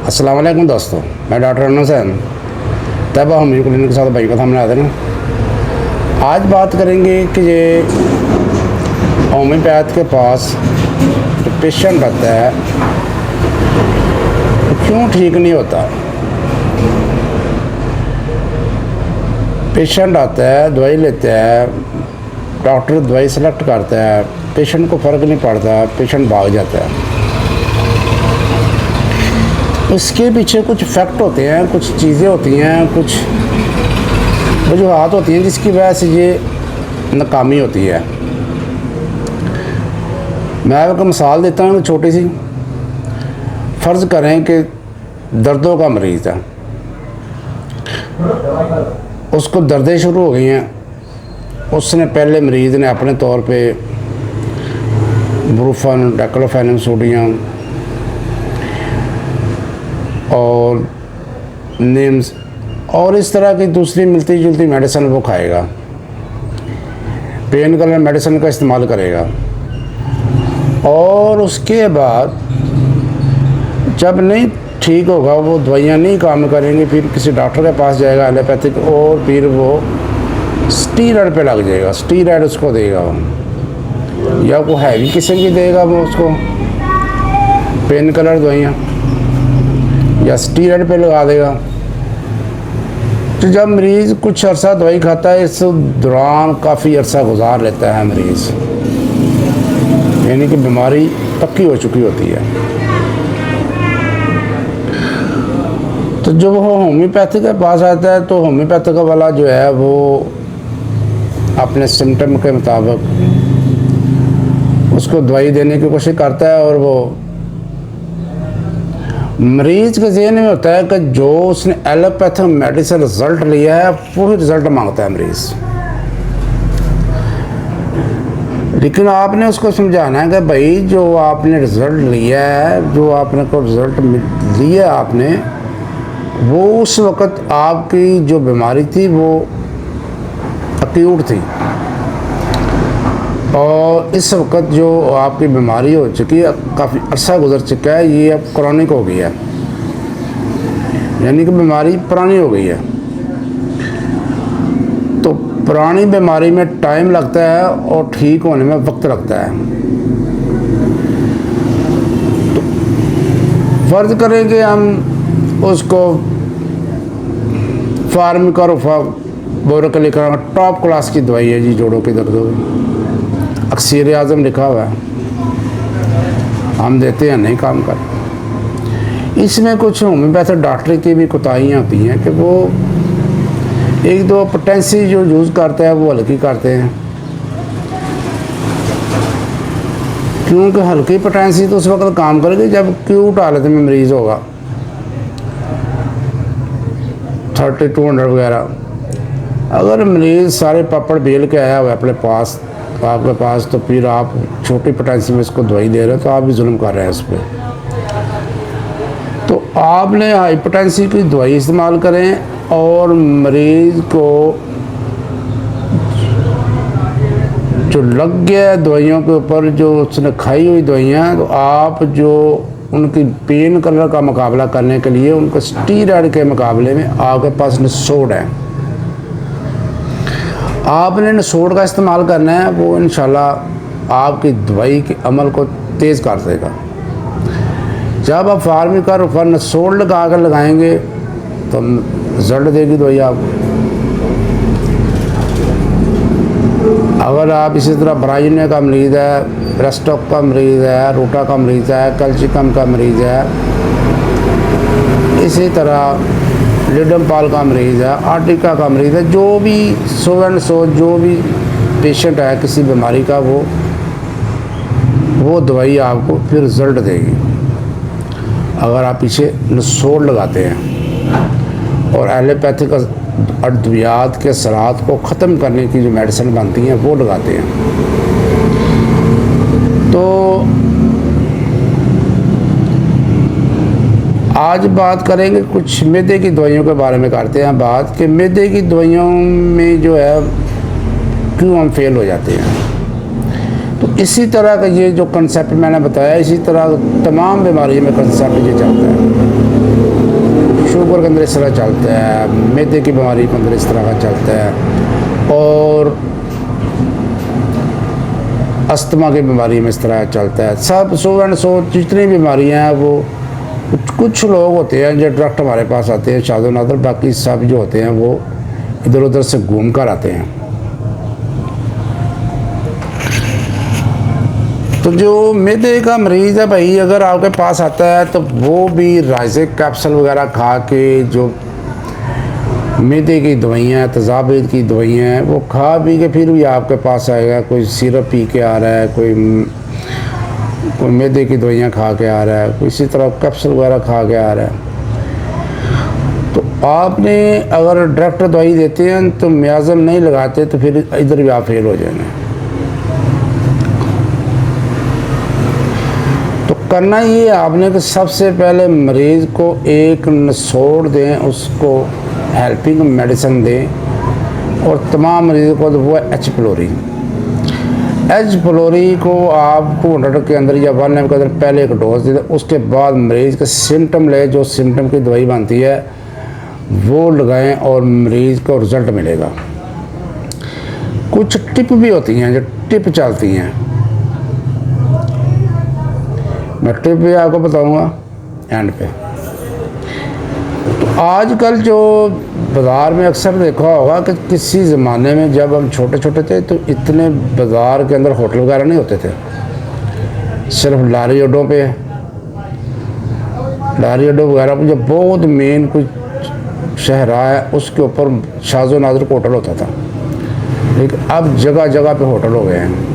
अस्सलाम वालेकुम दोस्तों, मैं doctor Anas Hussain Taiba homeo clinic के साथ भाई का सामने आते हैं। आज बात करेंगे कि ये होम्योपैथ के पास जो पेशेंट आता है तो क्यों ठीक नहीं होता। पेशेंट आता है, दवाई लेता है, डॉक्टर दवाई सेलेक्ट करता है, पेशेंट को फ़र्क नहीं पड़ता, पेशेंट भाग जाता है। इसके पीछे कुछ फैक्ट होते हैं, कुछ चीज़ें होती हैं, कुछ वजूहात होती हैं जिसकी वजह से ये नाकामी होती है। मैं आपको मिसाल देता हूँ छोटी सी। फ़र्ज़ करें कि दर्दों का मरीज़ है, उसको दर्दें शुरू हो गई हैं। उसने पहले मरीज़ ने अपने तौर पे ब्रूफन, डाइक्लोफेनेक सोडियम और नेम्स और इस तरह की दूसरी मिलती जुलती मेडिसिन वो खाएगा, पेन किलर मेडिसिन का इस्तेमाल करेगा। और उसके बाद जब नहीं ठीक होगा, वो दवाइयाँ नहीं काम करेंगी, फिर किसी डॉक्टर के पास जाएगा एलोपैथिक, और फिर वो स्टीरॉयड पे लग जाएगा। स्टीरॉयड उसको देगा वो, या वो हैवी किस्म की देगा वो उसको पेन किलर दवाइयाँ, या स्टीरॉयड पे लगा देगा। तो जब मरीज़ कुछ अरसा दवाई खाता है, इस दौरान काफ़ी अरसा गुजार लेता है मरीज़, यानी कि बीमारी पक्की हो चुकी होती है। तो जब वो होम्योपैथिक के पास आता है तो होम्योपैथिक वाला जो है वो अपने सिम्टम के मुताबिक उसको दवाई देने की कोशिश करता है, और वो मरीज़ के ज़हन में होता है कि जो उसने एलोपैथिक मेडिसिन रिज़ल्ट लिया है वही रिज़ल्ट मांगता है मरीज़। लेकिन आपने उसको समझाना है कि भाई जो आपने रिज़ल्ट लिया है, जो आपने को रिज़ल्ट लिया आपने, वो उस वक़्त आपकी जो बीमारी थी वो एक्यूट थी, और इस वक्त जो आपकी बीमारी हो चुकी है, काफ़ी अरसा गुजर चुका है, ये अब क्रॉनिक हो गई है, यानी कि बीमारी पुरानी हो गई है। तो पुरानी बीमारी में टाइम लगता है और ठीक होने में वक्त लगता है। तो फ़र्ज़ करें कि हम उसको फार्मिका बोरोके लिखा टॉप क्लास की दवाई है जी, जोड़ों के दर्दों में अक्सीर आज़म लिखा हुआ है, हम देते हैं, नहीं काम कर। इसमें कुछ होम्योपैथिक डॉक्टर की भी कोताहियाँ होती हैं कि वो एक दो पोटेंसी जो यूज़ करते हैं वो हल्की करते हैं, क्योंकि हल्की पोटेंसी तो उस वक्त काम करेगी जब एक्यूट हालत में मरीज़ होगा, 3200 वगैरह। अगर मरीज़ सारे पापड़ बेल के आया हुआ है अपने पास आपके पास, तो फिर आप छोटी पोटेंसी में इसको दवाई दे रहे हो तो आप भी जुल्म कर रहे हैं उस पर। तो आपने हाई पोटेंसी की दवाई इस्तेमाल करें, और मरीज़ को जो लग गया दवाइयों के ऊपर, जो उसने खाई हुई दवाइयाँ, तो आप जो उनकी पेन किलर का मुकाबला करने के लिए उनको स्टीरॉयड के मुकाबले में आपके पास निसोड है, आपने निसोड का इस्तेमाल करना है। वो इंशाल्लाह आपकी दवाई के अमल को तेज़ कर देगा। जब आप फार्मिका ऊपर निसोड लगा कर लगाएंगे तो रिजल्ट देगी दवाई आपको। अगर आप इसी तरह ब्राइने का मरीज़ है, रेस्टॉक का मरीज़ है, रोटा का मरीज़ है, कैल्शियम का मरीज़ है, इसी तरह लिडम पाल का मरीज़ है, आर्टिका का मरीज़ है, जो भी जो भी पेशेंट है किसी बीमारी का, वो दवाई आपको फिर रिज़ल्ट देगी अगर आप पीछे निसोड लगाते हैं और एलोपैथिक अद्वियात के असरात को ख़त्म करने की जो मेडिसिन बनती हैं वो लगाते हैं। तो आज बात करेंगे कुछ मैदे की दवाइयों के बारे में, करते हैं बात कि मैदे की दवाइयों में जो है क्यों हम फेल हो जाते हैं। तो इसी तरह का ये जो कंसेप्ट मैंने बताया, इसी तरह तमाम बीमारियों में कंसेप्ट ये चलता है। इस तरह चलता है, मैदे की बीमारी के अंदर इस तरह का चलता है, और अस्थमा की बीमारी में इस तरह चलता है। सब 100 एंड 100 जितनी बीमारियाँ हैं वो कुछ लोग होते हैं जो डायरेक्ट हमारे पास आते हैं शादो नादर, बाकी सब जो होते हैं वो इधर उधर से घूम कर आते हैं। तो जो मैदे का मरीज़ है भाई, अगर आपके पास आता है तो वो भी राइजिक कैप्सूल वगैरह खा के, जो मैदे की दवाइयाँ, तजाबीत की दवाइयाँ हैं, वो खा पी के फिर भी आपके पास आएगा। कोई सिरप पी के आ रहा है, कोई मैदे की दवाइयाँ खा के आ रहा है, कोई इसी तरह कैप्सूल वगैरह खा के आ रहा है। तो आपने अगर डायरेक्ट दवाई देते हैं तो म्याज़म नहीं लगाते तो फिर इधर भी आप फेल हो जाएंगे। तो करना ये है आपने कि सबसे पहले मरीज़ को एक नसोड़ दें, उसको हेल्पिंग मेडिसिन दें, और तमाम मरीज़ों को तो वो है एच प्लोरी। एच प्लोरी को आप 200 के अंदर या 1 के अंदर पहले एक डोज दे दें, उसके बाद मरीज़ के सिम्टम ले, जो सिम्टम की दवाई बनती है वो लगाएं और मरीज़ को रिज़ल्ट मिलेगा। कुछ टिप भी होती हैं जो टिप चलती हैं, मैं टिप भी आपको बताऊंगा एंड पे। तो आजकल जो बाज़ार में अक्सर देखा होगा कि किसी ज़माने में जब हम छोटे छोटे थे तो इतने बाज़ार के अंदर होटल वगैरह नहीं होते थे, सिर्फ लारी अड्डों पे, लारी अड्डों वगैरह जो बहुत मेन कुछ शहरा है उसके ऊपर शाज़ो नाज़र का होटल होता था, लेकिन अब जगह जगह पे होटल हो गए हैं।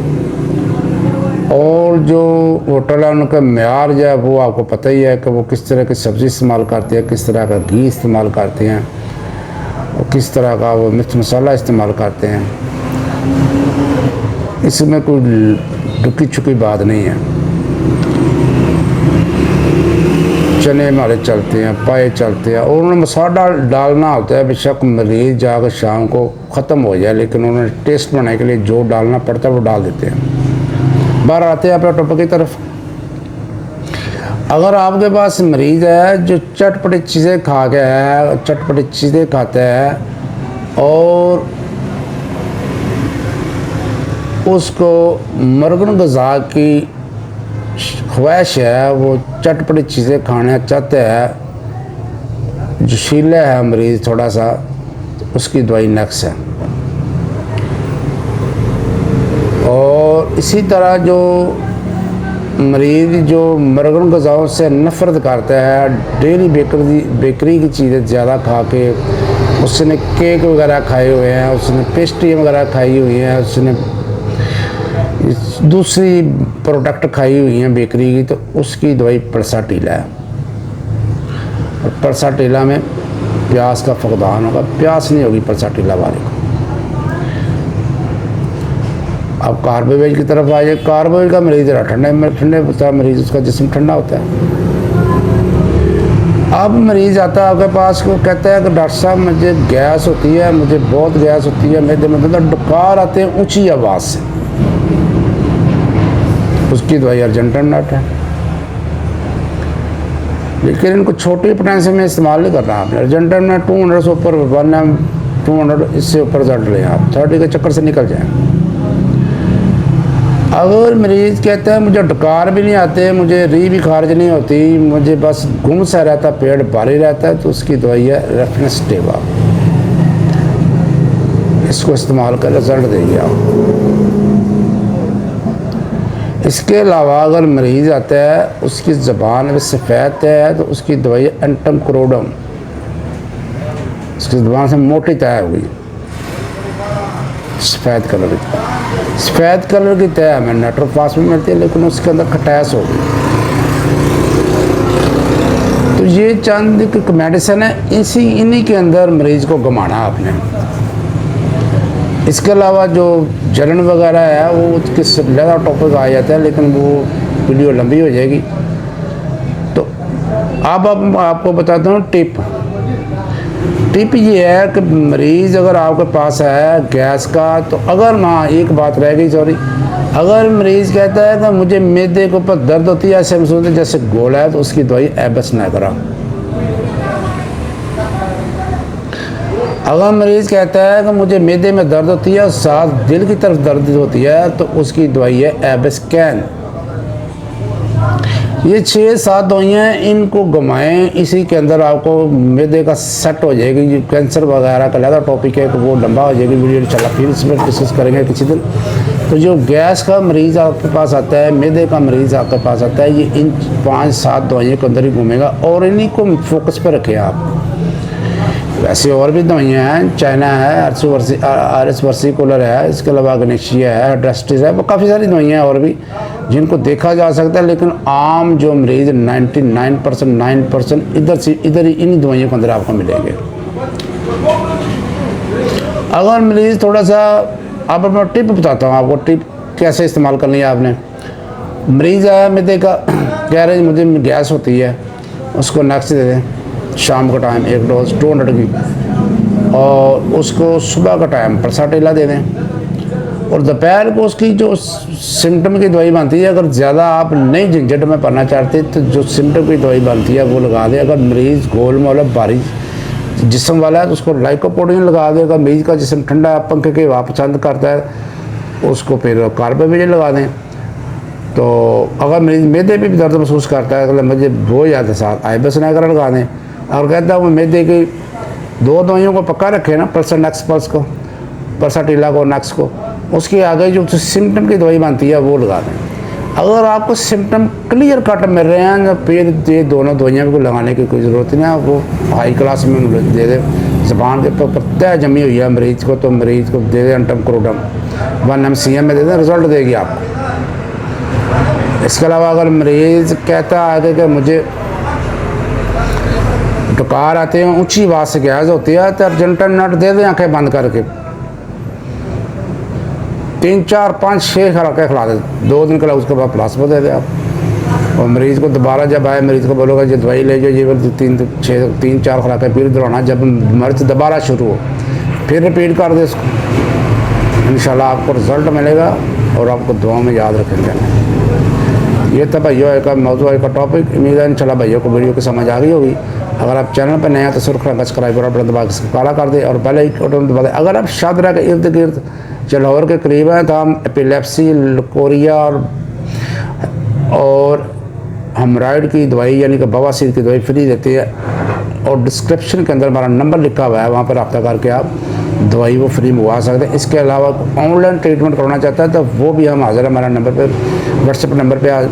और जो होटल है उनका म्यार जो है वो आपको पता ही है कि वो किस तरह की सब्ज़ी इस्तेमाल करते हैं, किस तरह का घी इस्तेमाल करते हैं, और किस तरह का वो मिर्च मसाला इस्तेमाल करते हैं। इसमें कोई दुखी छुकी बात नहीं है। चने हमारे चलते हैं, पाए चलते हैं, और उन्होंने मसाला डालना होता है, बेशक मरीज़ जाकर शाम को ख़त्म हो जाए, लेकिन उन्होंने टेस्ट बनाने के लिए जो डालना पड़ता है वो डाल देते हैं। बाहर आते हैं अपने टॉपिक की तरफ। अगर आपके पास मरीज़ है जो चटपटी चीज़ें खा के है, चटपटी चीज़ें खाता है और उसको मरगन ग़ज़ा की ख्वाहिश है, वो चटपटी चीज़ें खाना चाहते हैं, जोशीला है मरीज़ थोड़ा सा, तो उसकी दवाई नक्स है। और इसी तरह जो मरीज़ जो मरगन ग़ज़ाओं से नफ़रत करता है, डेली बेकरी की चीज़ें ज़्यादा खा के, उसने केक वगैरह खाए हुए हैं, उसने पेस्ट्री वगैरह खाई हुई हैं, उसने दूसरी प्रोडक्ट खाई हुई हैं बेकरी की, तो उसकी दवाई पल्साटीला है। और पल्साटीला में प्यास का फकदान होगा, प्यास नहीं होगी पल्साटीला वाले को। अब कार्बोवेज की तरफ आ जाए, कार्बोवेज का मरीज़ ठंडे होता है, मरीज़ उसका जिस्म ठंडा होता है। अब मरीज़ आता है आपके पास को कहता है कि डॉक्टर साहब मुझे गैस होती है, मुझे बहुत गैस होती है, मेरे में मतलब डकार आते हैं ऊंची आवाज़ से, उसकी दवाई अर्जेंटन नट है। लेकिन इनको छोटी पोटेंशियल में इस्तेमाल नहीं करना आपने। अर्जेंटन में 200 से ऊपर 1 200 इससे ऊपर रिजल्ट लें आप, 30 के चक्कर से निकल जाएँ। अगर मरीज़ कहता है मुझे डकार भी नहीं आते, मुझे री भी खारिज नहीं होती, मुझे बस गुम सा रहता, पेट भारी रहता है, तो उसकी दवाई है रेफनेस टेवा। इसको इस्तेमाल कर रिजल्ट देंगे आप। इसके अलावा अगर मरीज़ आता है उसकी ज़बान में सफ़ेद है तो उसकी दवाई एंटम क्रोडम, उसकी ज़बान से मोटी तय होगी, सफ़ेद कलर की तय हमें नेट्रोफास में मिलती है, लेकिन उसके अंदर खटास होगी। तो ये चंद एक मेडिसिन है, इन्हीं के अंदर मरीज़ को घुमाना आपने। इसके अलावा जो जलन वगैरह है वो किस ज़्यादा टॉपिक आ जाता है, लेकिन वो वीडियो लंबी हो जाएगी। तो अब आपको बताता हूँ टिप ये है कि मरीज़ अगर आपके पास है गैस का, तो अगर हाँ एक बात रह गई सॉरी, अगर मरीज़ कहता है कि मुझे मैदे के ऊपर दर्द होती है, ऐसे महसूस होता है जैसे गोला है, तो उसकी दवाई एबस ना करा। अगर मरीज़ कहता है कि मुझे मैदे में दर्द होती है और साथ दिल की तरफ दर्द होती है तो उसकी दवाई है एबिस्कैन। ये 6-7 दवाइयाँ हैं, इनको घुमाएं, इसी के अंदर आपको मैदे का सेट हो जाएगी। कैंसर वगैरह का ज़्यादा टॉपिक है, तो वो लंबा हो जाएगी वीडियो, इंशाल्लाह फिर इसमें डिस्कस करेंगे किसी दिन। तो जो गैस का मरीज़ आपके पास आता है, मैदे का मरीज़ आपके पास आता है, ये इन 5-7 दवाइयों के अंदर ही घूमेगा और इन्हीं को फोकस पर रखें आप। वैसे और भी दवाइयाँ हैं, चाइना है, आरएस वर्सिकुलर है, इसके अलावा गनेशिया है, ड्रेस्टिस है, वो काफ़ी सारी दवाइयाँ हैं और भी जिनको देखा जा सकता है। लेकिन आम जो मरीज़ 99% इधर ही इन दवाइयों के अंदर आपको मिलेंगे। अगर मरीज़ थोड़ा सा, आप अपना टिप बताता हूँ आपको, टिप कैसे इस्तेमाल करनी है आपने। मरीज़ आया मैदे का, कह रहे मुझे गैस होती है, उसको नेक्स्ट दे दें शाम का टाइम 1 डोज 200 की, और उसको सुबह का टाइम परसाटीला दे दें, और दोपहर को उसकी जो सिम्टम की दवाई बनती है, अगर ज़्यादा आप नहीं झंझट में पड़ना चाहते तो जो सिम्टम की दवाई बनती है वो लगा दें। अगर मरीज़ गोलमाल भारी जिस्म वाला है तो उसको लाइकोपोडिन लगा दें। अगर मरीज़ का जिस्म ठंडा है, पंखे की हवा पसंद करता है, उसको फिर कार्बामेजिन लगा दें। तो अगर मरीज़ मैदे पे भी दर्द महसूस करता है, अगर मुझे बहुत ज़्यादा साथ आइबोसनाइगर लगा दें। और कहता हूँ मैदे की 2 दवाइयों को पक्का रखें ना, परसानेक्स पल्स को, परसाटीला को, नेक्स को, उसके आगे जो सिम्टम की दवाई बनती है वो लगा दें। अगर आपको सिम्टम क्लियर कट मिल रहे हैं तो फिर ये दोनों दवाइयाँ को लगाने की कोई ज़रूरत नहीं है, वो हाई क्लास में दे दें। ज़बान के ऊपर तय जमी हुई है मरीज़ को, तो मरीज़ को दे दें अंटम क्रोडम 1 mcm में दे दें, रिज़ल्ट देगी आपको। इसके अलावा अगर मरीज़ कहता है कि मुझे डकार आते हैं, ऊंची आवाज़ से गैस होती है, तो अर्जेंटन नट दे दें आंखें बंद करके, 3-4-5-6 खुराकें खिला दें 2 दिन के लिए, उसके बाद प्लास्मा दे दें आप। और मरीज़ को दोबारा जब आए, मरीज़ को बोलोगे ये दवाई ले जाओ, ये 3-4 खुराकें फिर दोहराना, जब मर्ज दोबारा शुरू हो फिर रिपीट कर दे इसको, इंशाल्लाह आपको रिज़ल्ट मिलेगा और आपको दुआ में याद रखेंगे। ये था भाइयों का मौजूद का टॉपिक। उम्मीद है इंशाल्लाह भाइयों को वीडियो की समझ आ गई होगी। अगर आप चैनल पर नए हैं तो सुर्ख रंग का सब्सक्राइब बटन दबा के काला कर दे और बेल आइकन दबा दें। अगर आप शादरा के इर्द गिर्द लाहौर के करीब हैं तो हम एपिलेप्सी, लकोरिया और हेमराइड की दवाई यानी कि बवासीर की दवाई फ्री देते हैं, और डिस्क्रिप्शन के अंदर हमारा नंबर लिखा हुआ है, वहाँ पर रब्ता करके आप दवाई वो फ्री मंगवा सकते हैं। इसके अलावा ऑनलाइन ट्रीटमेंट करवाना चाहता है तो वो भी हम हाजिर, हमारा नंबर पर व्हाट्सएप नंबर पर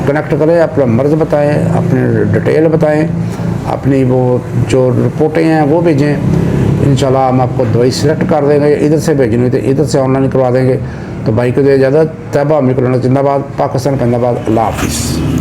कनेक्ट करें, अपना मर्ज़ बताएँ, अपनी डिटेल बताएँ, अपनी वो जो रिपोर्टें हैं वो भेजें, इंशाल्लाह हम आपको दवाई सिलेक्ट कर देंगे। इधर से भेजनी तो इधर से ऑनलाइन करवा देंगे। तो भाई को दे इजाज़त। तैयबा मिकराना जिंदाबाद, पाकिस्तान जिंदाबाद, अल्लाह हाफिज़।